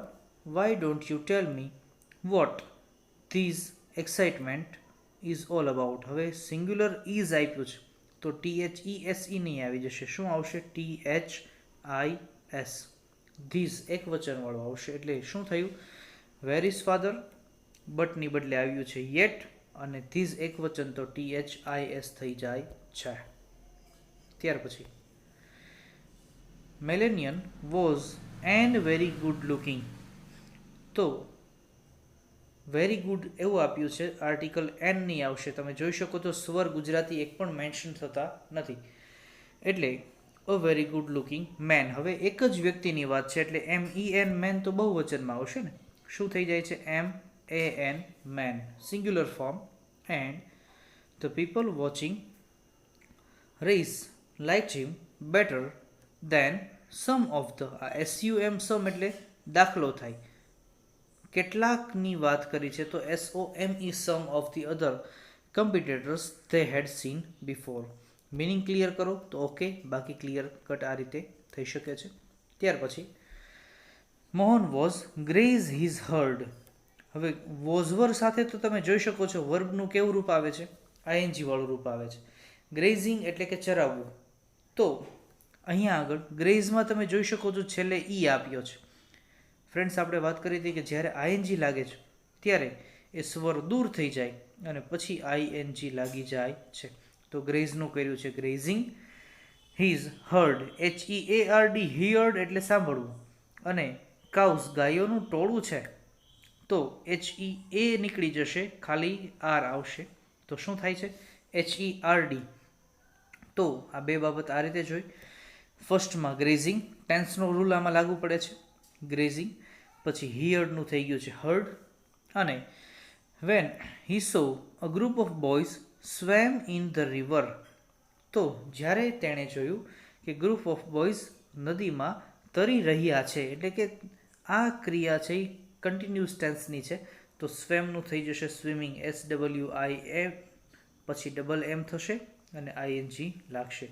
why don't you tell me what this excitement is all about. હવે સિંગ્યુલર ઇઝ આપ્યું છે તો THESE નહીં આવી જશે, શું આવશે? THIS. ધીઝ એક વચનવાળું આવશે. એટલે શું થયું? વેર ઇઝ ફાધર, બટની બદલે આવ્યું છે યેટ, અને ધીઝ એક વચન તો THIS થઈ જાય છે. ત્યાર પછી મેલેનિયન was and very good looking. તો વેરી ગુડ એવું આપ્યું છે, આર્ટિકલ એન નહીં આવશે. તમે જોઈ શકો તો સ્વર ગુજરાતી એક પણ મેન્શન થતા નથી. એટલે a very good looking man. હવે એક જ વ્યક્તિની વાત છે એટલે MEN મેન તો બહુવચનમાં આવશે ને. શું થઈ જાય છે? MAN man, singular form. And the people watching race liked him better than some of the. આ SUM સમ એટલે દાખલો થાય, કેટલાકની વાત કરી છે તો SOME some of the other competitors they had seen before. Meaning clear કરો તો ઓકે, બાકી ક્લિયર કટ આ રીતે થઈ શકે છે. ત્યાર પછી મોહન વોઝ ગ્રેઝ હિઝ હર્ડ. હવે વોઝવર સાથે તો તમે જોઈ શકો છો વર્બનું કેવું રૂપ આવે છે? ING વાળું રૂપ આવે છે. ગ્રેઝિંગ એટલે કે ચરાવવું. તો અહીંયા આગળ ગ્રેઝમાં તમે જોઈ શકો છો છેલ્લે ઈ આપ્યો છે. ફ્રેન્ડ્સ આપણે વાત કરી હતી કે જ્યારે ING લાગે છે ત્યારે એ સ્વર દૂર થઈ જાય અને પછી ING લાગી જાય છે. તો ગ્રેઝનું કર્યું છે grazing. His herd, HEARD, heard એટલે સાંભળવું. અને કાઉસ ગાયોનું ટોળું છે તો HEA નીકળી જશે, ખાલી R આવશે. તો શું થાય છે? HERD. તો આ બે બાબત આ રીતે જોઈ. ફર્સ્ટમાં ગ્રેઝિંગ, ટેન્સનો રૂલ આમાં લાગુ પડે છે, ગ્રેઝિંગ. પછી હિયર્ડનું થઈ ગયું છે હર્ડ. અને when he saw a group of boys swam in the river. તો જ્યારે તેણે જોયું કે ગ્રુપ ઓફ બોયઝ નદીમાં તરી રહ્યા છે, એટલે કે આ ક્રિયા છે એ કન્ટિન્યુઅસ ટેન્સની છે. તો સ્વેમનું થઈ જશે સ્વિમિંગ, SWIM, પછી ડબલ M થશે અને ING લાગશે.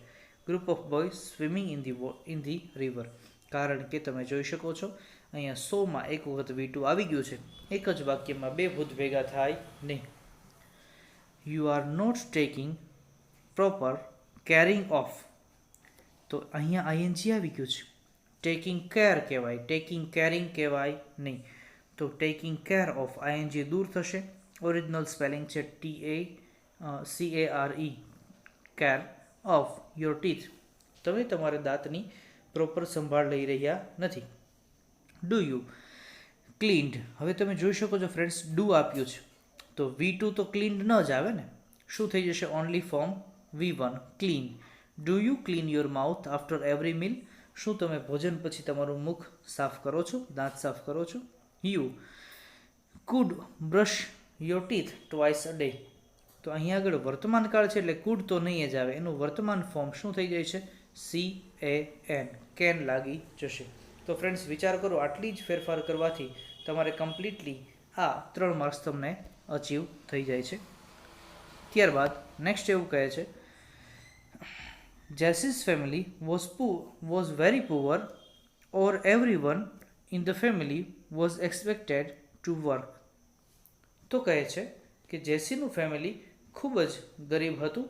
Group of boys swimming in the river. કારણ કે તમે જોઈ શકો છો અહીંયા 100માં એક વખત V2 આવી ગયું છે, એક જ વાક્યમાં બે ભૂત ભેગા થાય નહીં. You are not taking proper caring of. તો અહીંયા ING આવી ગયું છે. ટેકિંગ કેર કહેવાય, ટેકિંગ કેરિંગ કહેવાય નહીં. તો ટેકિંગ કેર ઓફ, ING દૂર થશે. ઓરિજિનલ સ્પેલિંગ છે TACARE, care of your teeth. તમે તમારા દાંતની પ્રોપર સંભાળ લઈ રહ્યા નથી. Do you cleaned. હવે તમે જોઈ શકો છો ફ્રેન્ડ્સ ડુ આપ્યું છે તો V2 તો ક્લીન્ડ ન જ આવે ને. શું થઈ જશે? Only form V1 clean. Do you clean your mouth after every meal. શું તમે ભોજન પછી તમારું મુખ સાફ કરો છો, દાંત સાફ કરો છો? You could brush your teeth twice a day. તો અહીંયા આગળ વર્તમાન કાળ છે એટલે કુડ તો નહીં જ આવે, એનું વર્તમાન ફોર્મ શું થઈ જાય છે? CAN, કેન લાગી જશે. તો ફ્રેન્ડ્સ વિચાર કરો, આટલી જ ફેરફાર કરવાથી તમારે કમ્પ્લીટલી આ 3 માર્ક્સ તમને અચીવ થઈ જાય છે. ત્યારબાદ નેક્સ્ટ એવું કહે છે, Jesus family was very poor or everyone in the family was expected to work. તો કહે છે કે જેસીનું ફેમિલી ખૂબ જ ગરીબ હતું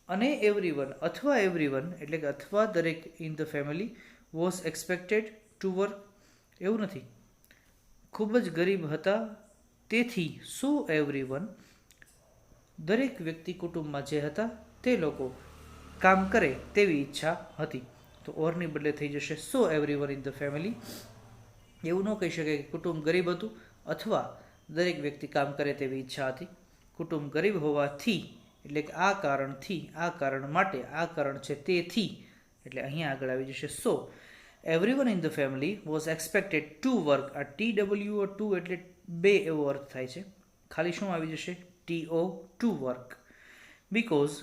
અને એવરીવન અથવા એવરીવન એટલે કે અથવા દરેક in the family was expected to work. એવું નથી, ખૂબ જ ગરીબ હતા તેથી સો એવરીવન દરેક વ્યક્તિ કુટુંબમાં જે હતા તે લોકો કામ કરે તેવી ઈચ્છા હતી. તો ઓરની બદલે થઈ જશે so everyone in the family. એવું ન કહી શકાય કે કુટુંબ ગરીબ હતું અથવા દરેક વ્યક્તિ કામ કરે તેવી ઈચ્છા હતી. કુટુંબ ગરીબ હોવાથી એટલે કે આ કારણથી, આ કારણ માટે, આ કારણ છે તેથી, એટલે અહીંયા આગળ આવી જશે so everyone in the family was expected to work. આ TWO ટુ એટલે બે એવો અર્થ થાય છે, ખાલી શું આવી જશે TO to work. Because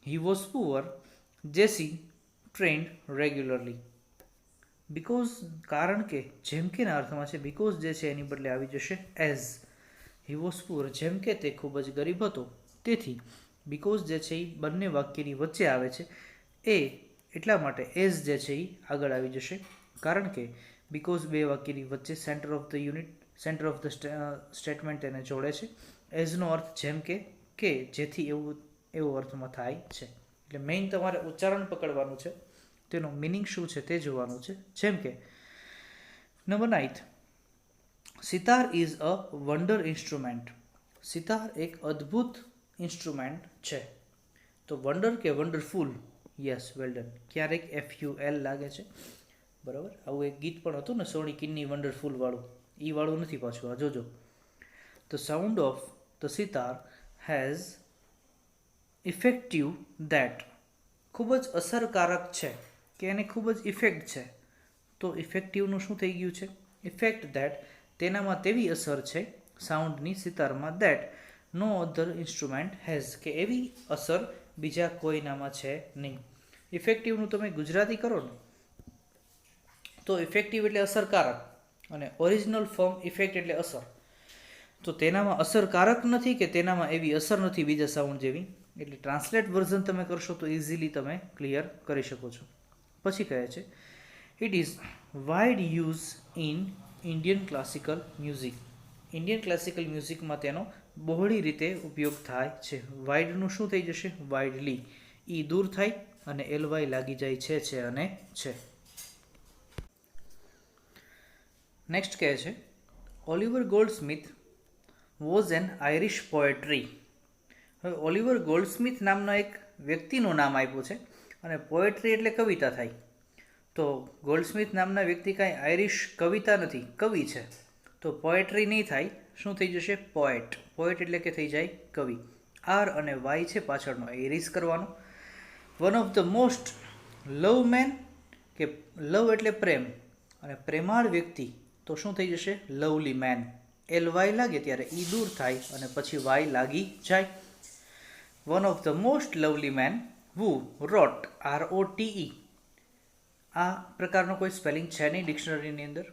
he was poor જેસી ટ્રેન્ડ રેગ્યુલરલી. બીકોઝ કારણ કે, જેમ કે ના અર્થમાં છે. બીકોઝ જે છે એની બદલે આવી જશે એઝ. હી વોઝ પુઅર જેમ કે તે ખૂબ જ ગરીબ હતો તેથી બીકોઝ જે છે એ બંને વાક્યની વચ્ચે આવે છે એ એટલા માટે એઝ જે છે એ આગળ આવી જશે. કારણ કે બીકોઝ બે વાક્યની વચ્ચે centre of the unit, centre of the statement તેને જોડે છે. એઝનો અર્થ જેમ કે જેથી એવો અર્થમાં થાય છે. એટલે મેઇન તમારે ઉચ્ચારણ પકડવાનું છે, તેનો મિનિંગ શું છે તે જોવાનું છે. જેમ કે number 9, sitar is a wonder instrument. Sitar એક અદ્ભુત ઇન્સ્ટ્રુમેન્ટ છે. તો વન્ડર કે વન્ડરફુલ? Yes, well done. ક્યારેક FUL લાગે છે, બરાબર. આવું એક ગીત પણ હતું ને, સોની કિન્ની વન્ડરફુલ વાળું, એ વાળું નથી પાછું, આ જોજો. The sound of the sitar has effective that. ખૂબ જ અસરકારક છે કે એને ખૂબ જ ઇફેક્ટ છે. તો ઇફેક્ટિવનું શું થઈ ગયું છે? ઇફેક્ટ ધેટ, તેનામાં તેવી અસર છે સાઉન્ડની, સિતારમાં, that no other instrument has, કે એવી અસર બીજા કોઈનામાં છે નહીં. ઇફેક્ટિવનું તમે ગુજરાતી કરો ને તો ઇફેક્ટિવ એટલે અસરકારક અને ઓરિજિનલ ફોર્મ ઇફેક્ટ એટલે અસર. તો તેનામાં અસરકારક નથી કે તેનામાં એવી અસર નથી બીજા સાઉન્ડ જેવી. એટલે ટ્રાન્સલેટ વર્ઝન તમે કરશો તો ઇઝીલી તમે ક્લિયર કરી શકો છો. પછી કહે છે, it is wide use in Indian classical music. Indian classical મ્યુઝિકમાં તેનો બહોળી રીતે ઉપયોગ થાય છે. વાઇડનું શું થઈ જશે? વાઇડલી. ઈ દૂર થાય અને LY લાગી જાય છે અને છે. નેક્સ્ટ કહે છે, Oliver Goldsmith was an Irish poetry. હવે ઓલિવર ગોલ્ડસ્મિથ નામના એક વ્યક્તિનું નામ આપ્યું છે અને પોએટ્રી એટલે કવિતા થાય. તો ગોલ્ડસ્મિથ નામના વ્યક્તિ કાંઈ આયરિશ કવિતા નથી, કવિ છે. તો પોએટ્રી નહીં થાય, શું થઈ જશે? પોએટ. પોએટ એટલે કે થઈ જાય કવિ. R અને Y છે પાછળનો, એરિસ કરવાનો. One of the most love man, કે લવ એટલે પ્રેમ અને પ્રેમાળ વ્યક્તિ, તો શું થઈ જશે? Lovely main. LY લાગે ત્યારે ઈ દૂર થાય અને પછી Y લાગી જાય. One of the most lovely man who wrote, ROTE. આ પ્રકારનો કોઈ સ્પેલિંગ છે નહીં ડિક્શનરીની અંદર.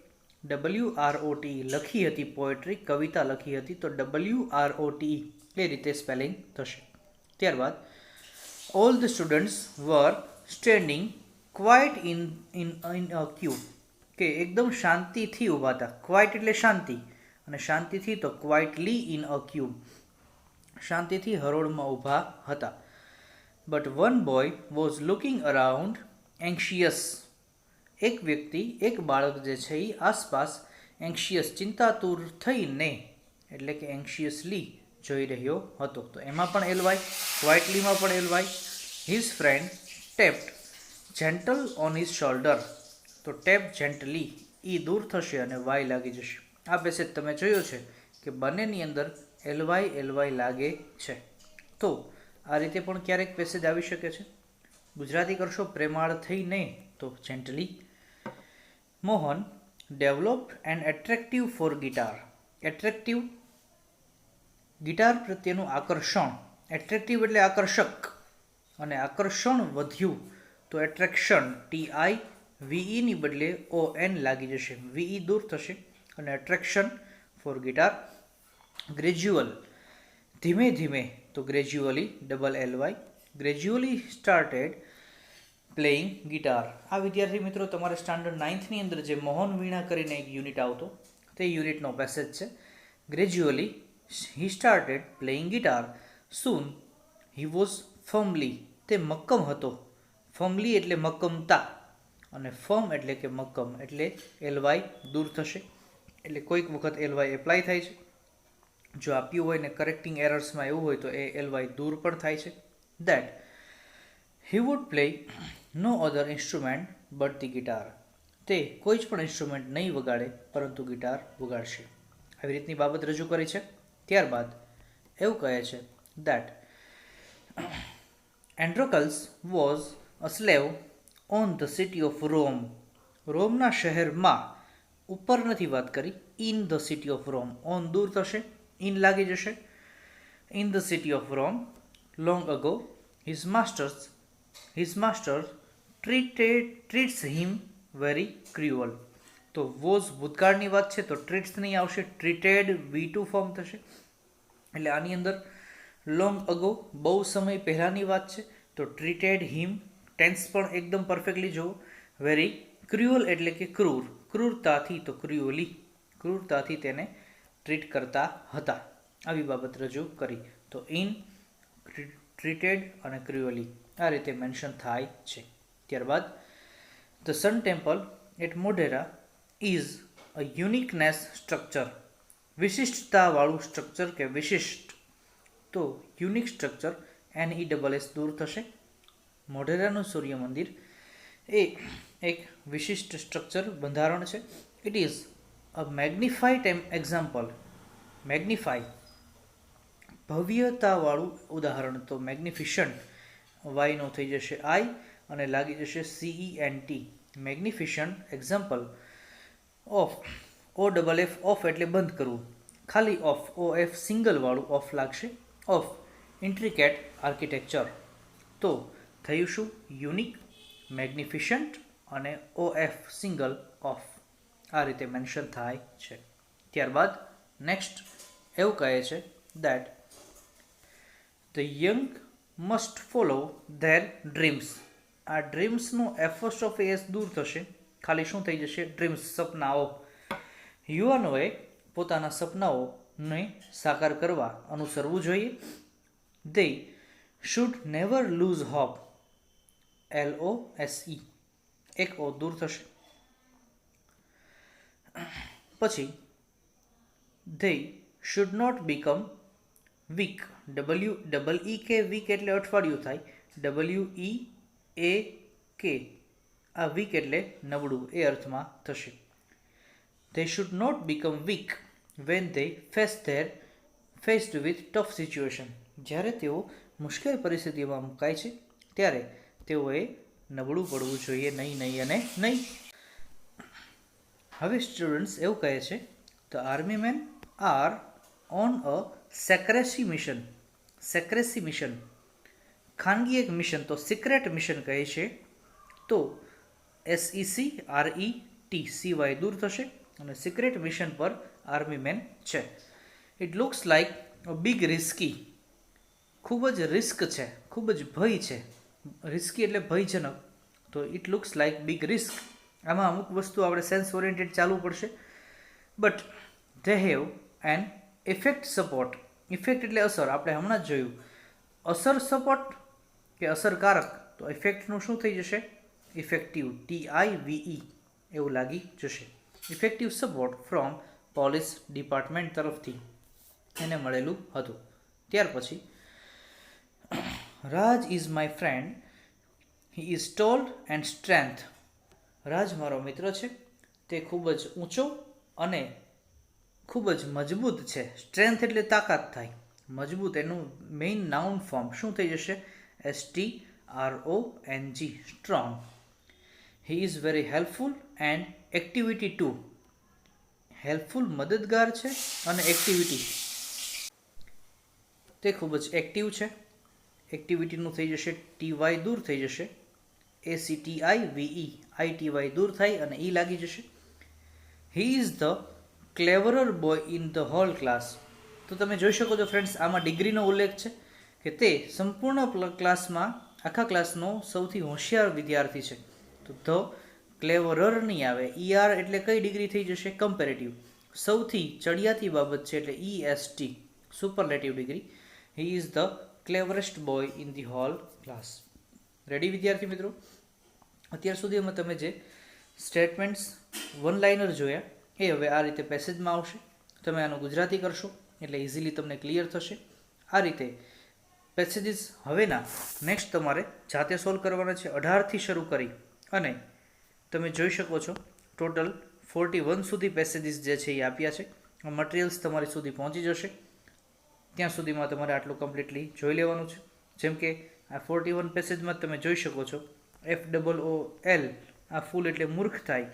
WROTE લખી હતી પોએટ્રી, કવિતા લખી હતી, તો WROTE એ રીતે સ્પેલિંગ થશે. ત્યારબાદ all the students were standing quiet in a queue, કે એકદમ શાંતિથી ઊભા હતા. ક્વાઇટ એટલે શાંતિ અને શાંતિથી તો ક્વાઇટલી ઇન અ ક્યુ, શાંતિથી હરોળમાં ઊભા હતા. But one boy was looking around એન્શિયસ. એક વ્યક્તિ, એક બાળક જે છે એ આસપાસ એન્શિયસ, ચિંતાતુર થઈને એટલે કે એન્શિયસલી જોઈ રહ્યો હતો. તો એમાં પણ LY, ક્વાઇટલીમાં પણ LY. His friend tapped gentle on his shoulder. તો ટેપ જેન્ટલી, ઈ દૂર થશે અને Y લાગી જશે. આ પેસેજ તમે જોયો છે કે બંનેની અંદર LY લાગે છે. તો આ રીતે પણ ક્યારેક પેસેજ આવી શકે છે. ગુજરાતી કરશો પ્રેમાળ થઈને તો gently. Mohan developed an attractive for guitar. Attractive, guitar પ્રત્યેનું આકર્ષણ. એટ્રેક્ટિવ એટલે આકર્ષક અને આકર્ષણ વધ્યું તો એટ્રેક્શન TIVE ની બદલે ON લાગી જશે, VE દૂર થશે અને એટ્રેક્શન ફોર ગિટાર. ગ્રેજ્યુઅલ ધીમે ધીમે, તો gradually LY. Gradually started playing guitar. આ વિદ્યાર્થી મિત્રો તમારે સ્ટાન્ડર્ડ 9ની અંદર જે મોહન વીણા કરીને એક યુનિટ આવતો તે યુનિટનો પેસેજ છે. Gradually he started playing guitar. Soon he was ફર્મલી, તે મક્કમ હતો. ફર્મલી એટલે મક્કમતા અને ફર્મ એટલે કે મક્કમ, એટલે LY દૂર થશે. એટલે કોઈક વખત LY એપ્લાય થાય છે. જો આપ્યું હોય ને કરેક્ટિંગ એરર્સમાં એવું હોય તો એ LY દૂર પણ થાય છે. That he would play no other instrument but the guitar. તે કોઈ જ પણ ઇન્સ્ટ્રુમેન્ટ નહીં વગાડે પરંતુ ગિટાર વગાડશે. આવી રીતની બાબત રજૂ કરી છે. ત્યારબાદ એવું કહે છે that Androcles was a slave on the city of Rome. રોમના શહેરમાં, ઉપર નથી વાત કરી, in the city of Rome. On દૂર થશે, ઇન લાગી જશે. In the city of Rome long ago his master treats him very cruel. તો વોઝ ભૂતકાળની વાત છે તો ટ્રીટ્સ નહીં આવશે, ટ્રીટેડ V2 ફોર્મ થશે. એટલે આની અંદર લોંગ અગો બહુ સમય પહેલાંની વાત છે તો ટ્રીટેડ હિમ, ટેન્સ પણ એકદમ પરફેક્ટલી જુઓ. વેરી ક્રુઅલ એટલે કે ક્રૂર, ક્રૂરતાથી, તો ક્રુઅલી, ક્રૂરતાથી તેને ટ્રીટ કરતા હતા. આવી બાબત રજૂ કરી. તો ઇન, ટ્રીટેડ અને ક્રુઅલી આ રીતે મેન્શન થાય છે. ત્યારબાદ the sun temple at Modhera is a uniqueness structure. વિશિષ્ટતાવાળું સ્ટ્રક્ચર કે વિશિષ્ટ, તો યુનિક સ્ટ્રક્ચર NESS દૂર થશે. મોઢેરાનું સૂર્ય મંદિર એ એક વિશિષ્ટ સ્ટ્રક્ચર, બંધારણ છે. It is a magnified example. Magnify ભવ્યતાવાળું ઉદાહરણ, તો મેગ્નિફિશન્ટ વાયનો થઈ જશે I અને લાગી જશે CENT. Magnificent example of OFF, off એટલે બંધ કરવું, ખાલી ઓફ, OF સિંગલ વાળું ઓફ લાગશે, ઓફ ઇન્ટ્રિકેટ આર્કિટેક્ચર. તો થયું શું? યુનિક, મેગ્નિફિશન્ટ અને OF સિંગલ ઓફ. આ રીતે મેન્શન થાય છે. ત્યારબાદ નેક્સ્ટ એવું કહે છે that the young must follow their dreams. આ ડ્રીમ્સનું FS દૂર થશે, ખાલી શું થઈ જશે? ડ્રીમ્સ, સપનાઓ. યુવાનોએ પોતાના સપનાઓને સાકાર કરવા અનુસરવું જોઈએ. They should never lose hope. LOSE એક O દૂર થશે. પછી they should not become weak. WEEK, week એટલે અઠવાડિયું થાય. WEAK આ વીક એટલે નબળું એ અર્થમાં થશે. they should not become weak when they faced with tough situation. જ્યારે તેઓ મુશ્કેલ પરિસ્થિતિમાં મુકાય છે ત્યારે તેઓએ નબળું પડવું જોઈએ નહીં, નહીં અને નહીં. હવે સ્ટુડન્ટ્સ એવું કહે છે the army men are on a secrecy mission. Secrecy mission ખાનગી એક મિશન, તો સિક્રેટ મિશન કહે છે. તો SECRET CY દૂર થશે અને સિક્રેટ મિશન પર આર્મી મેન છે. It looks like a big risky. ખૂબ જ રિસ્ક છે, ખૂબ જ ભય છે. રિસ્કી એટલે ભયજનક, તો it looks like big risk. આમાં અમુક વસ્તુ આપણે સેન્સ ઓરિએન્ટેડ ચાલવું પડશે. But they have an effect support. Effect એટલે અસર, આપણે હમણાં જ જોયું. અસર સપોર્ટ કે અસરકારક, તો ઇફેક્ટનું શું થઈ જશે? ઇફેક્ટિવ, TIVE એવું લાગી જશે. Effective support from police department તરફથી એને મળેલું હતું. ત્યાર પછી Raj is my friend, he is tall and strength. Raj મારો મિત્ર છે, તે ખૂબ જ ઊંચો અને ખૂબ જ મજબૂત છે. સ્ટ્રેન્થ એટલે તાકાત થાય, મજબૂત એનું મેઇન નાઉન ફોર્મ શું થઈ જશે? STRONG, strong. He is very helpful and activity to. Helpful મદદગાર છે અને એક્ટિવિટી તે ખૂબ જ એક્ટિવ છે. એક્ટિવિટીનું થઈ જશે TY દૂર થઈ જશે, ACTIVE દૂર થાય અને ઈ લાગી જશે. He is the cleverer boy in the whole class. તો તમે જોઈ શકો છો ફ્રેન્ડ્સ, આમાં ડિગ્રીનો ઉલ્લેખ છે કે તે સંપૂર્ણ ક્લાસમાં આખા ક્લાસનો સૌથી હોશિયાર વિદ્યાર્થી છે. તો ધ ક્લેવરર નહીં આવે, ER એટલે કઈ ડિગ્રી થઈ જશે? કમ્પેરેટિવ. સૌથી ચડિયાતી બાબત છે એટલે EST, superlative degree. He is the cleverest boy in the hall class. Ready વિદ્યાર્થી મિત્રો? અત્યાર સુધીમાં તમે જે સ્ટેટમેન્ટ્સ વન લાઇનર જોયા એ હવે આ રીતે પેસેજમાં આવશે. તમે આનું ગુજરાતી કરશો એટલે ઇઝીલી તમને ક્લિયર થશે. આ રીતે પેસેજીસ હવેના નેક્સ્ટ તમારે જાતે સોલ્વ કરવાના છે. 18થી શરૂ કરી અને તમે જોઈ શકો છો ટોટલ 41 સુધી પેસેજીસ જે છે એ આપ્યા છે. મટીરિયલ્સ તમારી સુધી પહોંચી જશે ત્યાં સુધીમાં તમારે આટલું કમ્પ્લીટલી જોઈ લેવાનું છે. જેમ કે આ 41 પેસેજમાં તમે જોઈ શકો છો FOOL, આ ફૂલ એટલે મૂર્ખ થાય,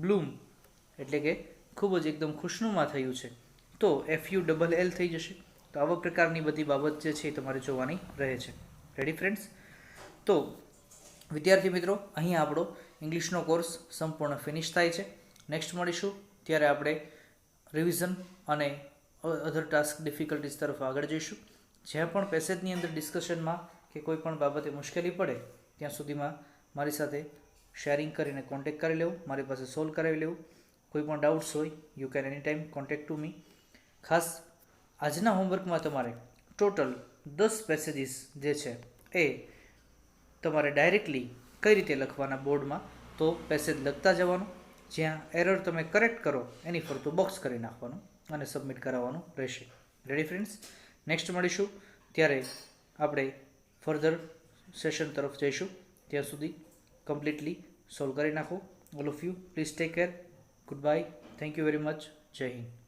બ્લૂમ એટલે કે ખૂબ જ એકદમ ખુશનુમા થયું છે, તો FULL થઈ જશે. તો આવા પ્રકારની બધી બાબત જે છે એ તમારે જોવાની રહે છે. Ready friends? તો વિદ્યાર્થી મિત્રો, અહીંયા આપણો ઇંગ્લિશનો કોર્સ સંપૂર્ણ ફિનિશ થાય છે. નેક્સ્ટ મળીશું ત્યારે આપણે રિવિઝન અને અધર ટાસ્ક ડિફિકલ્ટીઝ તરફ આગળ જઈશું. જ્યાં પણ પેસેજની અંદર ડિસ્કશનમાં કે કોઈ પણ બાબતે મુશ્કેલી પડે ત્યાં સુધીમાં મારી સાથે શેરિંગ કરીને કોન્ટેક્ટ કરી લેવું, મારી પાસે સોલ્વ કરાવી લેવું. કોઈ પણ ડાઉટ્સ હોય you can any time contact to me. ખાસ આજના હોમવર્કમાં તમારે ટોટલ 10 પેસેજીસ જે છે એ તમારે ડાયરેક્ટલી કઈ રીતે લખવાના બોર્ડમાં, તો પેસેજ લખતા જવાનું, જ્યાં એરર તમે કરેક્ટ કરો એની ફરતું બોક્સ કરી નાખવાનું અને સબમિટ કરાવવાનું રહેશે. Ready friends? નેક્સ્ટ મળીશું ત્યારે આપણે ફર્ધર સેશન તરફ જઈશું. ત્યાં સુધી કમ્પ્લીટલી સોલ્વ કરી નાખો. All of you please take care. Good bye. Thank you very much. જય હિન્દ.